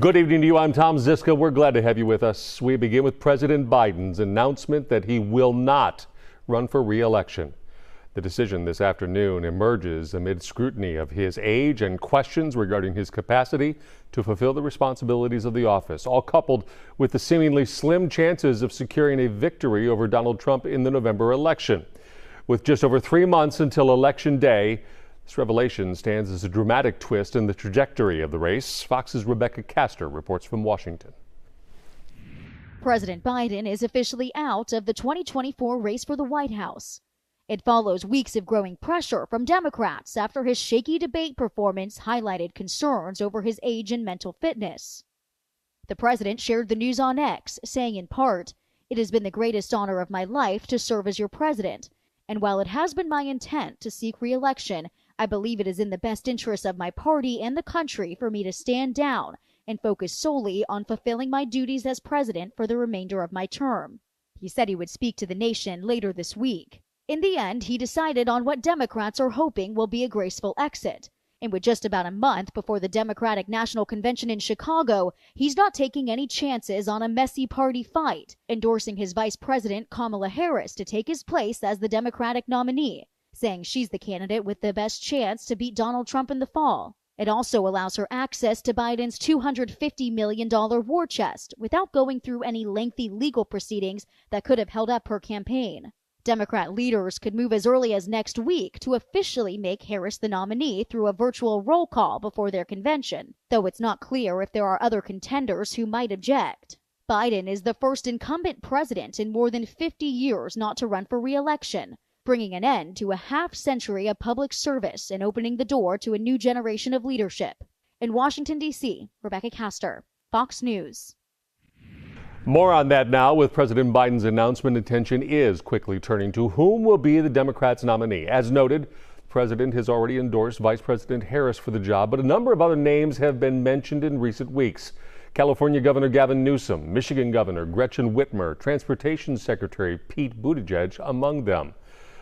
Good evening to you. I'm Tom Ziska. We're glad to have you with us. We begin with President Biden's announcement that he will not run for re-election. The decision this afternoon emerges amid scrutiny of his age and questions regarding his capacity to fulfill the responsibilities of the office, all coupled with the seemingly slim chances of securing a victory over Donald Trump in the November election. With just over 3 months until Election Day, this revelation stands as a dramatic twist in the trajectory of the race. Fox's Rebecca Castor reports from Washington. President Biden is officially out of the 2024 race for the White House. It follows weeks of growing pressure from Democrats after his shaky debate performance highlighted concerns over his age and mental fitness. The president shared the news on X, saying in part, "It has been the greatest honor of my life to serve as your president. And while it has been my intent to seek re-election, I believe it is in the best interest of my party and the country for me to stand down and focus solely on fulfilling my duties as president for the remainder of my term." He said he would speak to the nation later this week. In the end, he decided on what Democrats are hoping will be a graceful exit. And with just about a month before the Democratic National Convention in Chicago, he's not taking any chances on a messy party fight, endorsing his Vice President Kamala Harris to take his place as the Democratic nominee, saying she's the candidate with the best chance to beat Donald Trump in the fall. It also allows her access to Biden's $250 million war chest without going through any lengthy legal proceedings that could have held up her campaign. Democrat leaders could move as early as next week to officially make Harris the nominee through a virtual roll call before their convention, though it's not clear if there are other contenders who might object. Biden is the first incumbent president in more than 50 years not to run for re-election, bringing an end to a half-century of public service and opening the door to a new generation of leadership. In Washington, D.C., Rebecca Castor, Fox News. More on that now. With President Biden's announcement, attention is quickly turning to whom will be the Democrats' nominee. As noted, the president has already endorsed Vice President Harris for the job, but a number of other names have been mentioned in recent weeks. California Governor Gavin Newsom, Michigan Governor Gretchen Whitmer, Transportation Secretary Pete Buttigieg among them.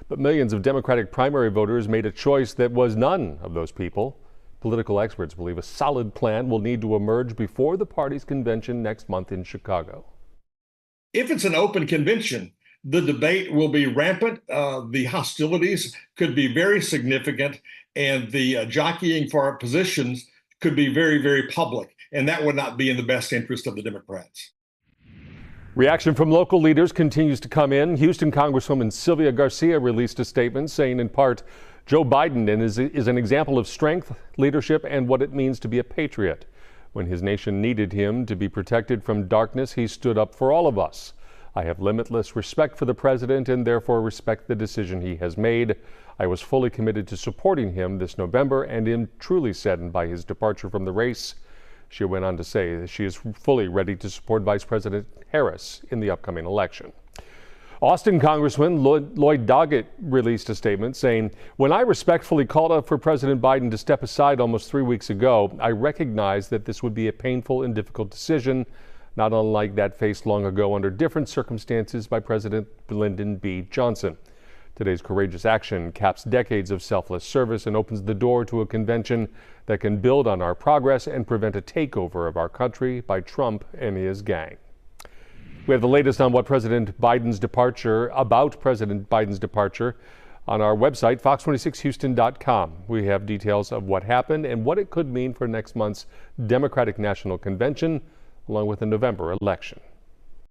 But millions of Democratic primary voters made a choice that was none of those people. Political experts believe a solid plan will need to emerge before the party's convention next month in Chicago. If it's an open convention, the debate will be rampant. The hostilities could be very significant, and the jockeying for positions could be very, very public. And that would not be in the best interest of the Democrats. Reaction from local leaders continues to come in. Houston Congresswoman Sylvia Garcia released a statement saying, in part, Joe Biden is an example of strength, leadership, and what it means to be a patriot. When his nation needed him to be protected from darkness, he stood up for all of us. I have limitless respect for the president and therefore respect the decision he has made. I was fully committed to supporting him this November and am truly saddened by his departure from the race. She went on to say that she is fully ready to support Vice President Harris in the upcoming election. Austin Congressman Lloyd Doggett released a statement saying, "When I respectfully called up for President Biden to step aside almost 3 weeks ago, I recognized that this would be a painful and difficult decision, not unlike that faced long ago under different circumstances by President Lyndon B. Johnson. Today's courageous action caps decades of selfless service and opens the door to a convention that can build on our progress and prevent a takeover of our country by Trump and his gang." We have the latest on President Biden's departure on our website, fox26houston.com. We have details of what happened and what it could mean for next month's Democratic National Convention, along with the November election.